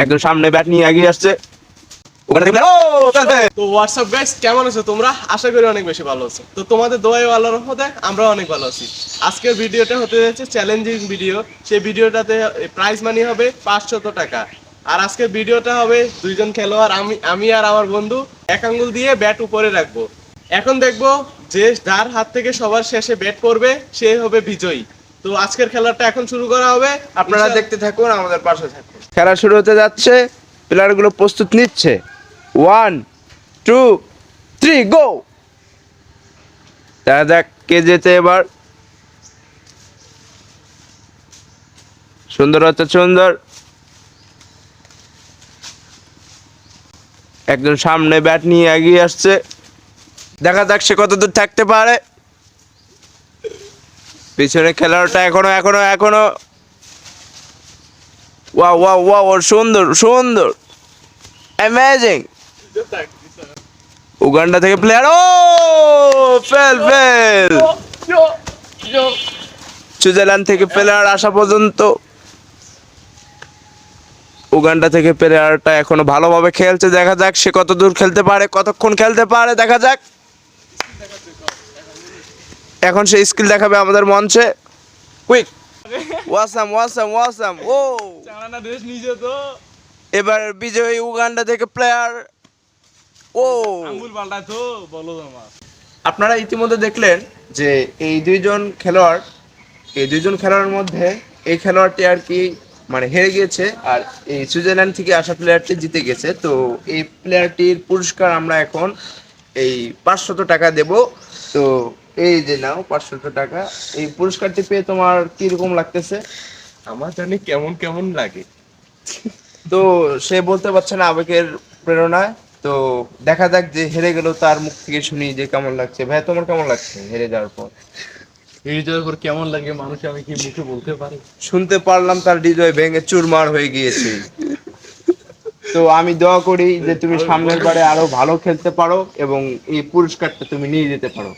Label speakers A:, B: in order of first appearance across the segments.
A: একদম সামনে ব্যাট নিয়ে এগিয়ে আসছে।
B: তো হোয়াটসঅ্যাপ গাইস, কেমন আছো তোমরা? আশা করি অনেক বেশি ভালো আছো। তো তোমাদের দোয়াই আল্লাহর রহমতে আমরা অনেক ভালো আছি। আজকের ভিডিওটা হতে যাচ্ছে চ্যালেঞ্জিং ভিডিও। সেই ভিডিওটাতে প্রাইজ মানি হবে 500 টাকা। আর আজকের ভিডিওটা হবে দুইজন খেলোয়াড়, আমি আর আমার বন্ধু এক আঙ্গুল দিয়ে ব্যাট উপরে রাখবো। এখন দেখবো যে যার হাত থেকে সবার শেষে ব্যাট পড়বে সে হবে বিজয়ী। তো আজকের খেলাটা এখন শুরু করা হবে,
A: আপনারা দেখতে থাকুন, আমাদের পাশে থাকুন। খেলা শুরু হতে যাচ্ছে, প্লেয়ারগুলো প্রস্তুত নিচ্ছে। 1 2 3 গো। দেখা যাক কে যেতে এবার। সুন্দর হচ্ছে, সুন্দর। একজন সামনে ব্যাট নিয়ে এগিয়ে আসছে। দেখা যাক সে কত দূর থাকতে পারে। পিছনে খেলোয়াড়টা এখনো ওয়াও ওয়াও ওয়াও, সুন্দর সুন্দর, অ্যামেজিং। উগান্ডা থেকে প্লেয়ার, ও ফেল। সুইজারল্যান্ড থেকে প্লেয়ার আসা পর্যন্ত উগান্ডা থেকে প্লেয়ারটা এখনো ভালোভাবে খেলছে। দেখা যাক সে কত দূর খেলতে পারে, কতক্ষণ খেলতে পারে। দেখা যাক, এখন সে স্কিল দেখাবে আমাদের মঞ্চে। Quick, awesome. ও
B: চালানা দেশ নিজে তো
A: এবার বিজয়ী উগান্ডা থেকে প্লেয়ার। ও
B: আঙ্গুল পাল্টায় তো বলো আমার।
A: আপনারা ইতিমধ্যে দেখলেন যে এই দুইজন খেলোয়াড়ের মধ্যে এই খেলোয়াড়টি আর কি মানে হেরে গিয়েছে, আর এই সুইজারল্যান্ড থেকে আসা প্লেয়ারটি জিতে গেছে। তো এই প্লেয়ারটির পুরস্কার আমরা এখন এই 500 টাকা দেব। তো এই যে নাও 500 টাকা। এই পুরস্কারটি পেয়ে তোমার কি রকম লাগতেছে?
B: আমার জানি কেমন কেমন লাগে।
A: তো সে বলতে পারছে না আবেগের প্রেরণায়। তো দেখা যাক, যে হেরে গেল তার মুখ থেকে শুনি যে কেমন লাগছে। ভাই, তোমার কেমন লাগছে হেরে যাওয়ার পর?
B: এই যাওয়ার পর কেমন লাগে মানুষ আমি কি মুখে বলতে পারি?
A: শুনতে পারলাম তার হৃদয় ভেঙে চুরমার হয়ে গিয়েছে। তো আমি দোয়া করি যে তুমি সামনের বারে আরো ভালো খেলতে পারো এবং এই পুরস্কারটা তুমি নিয়ে যেতে পারো।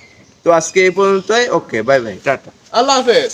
A: তো আজকে এই পর্যন্তই। ওকে, বাই বাই, টাটা।
B: আল্লাহ হাফেজ।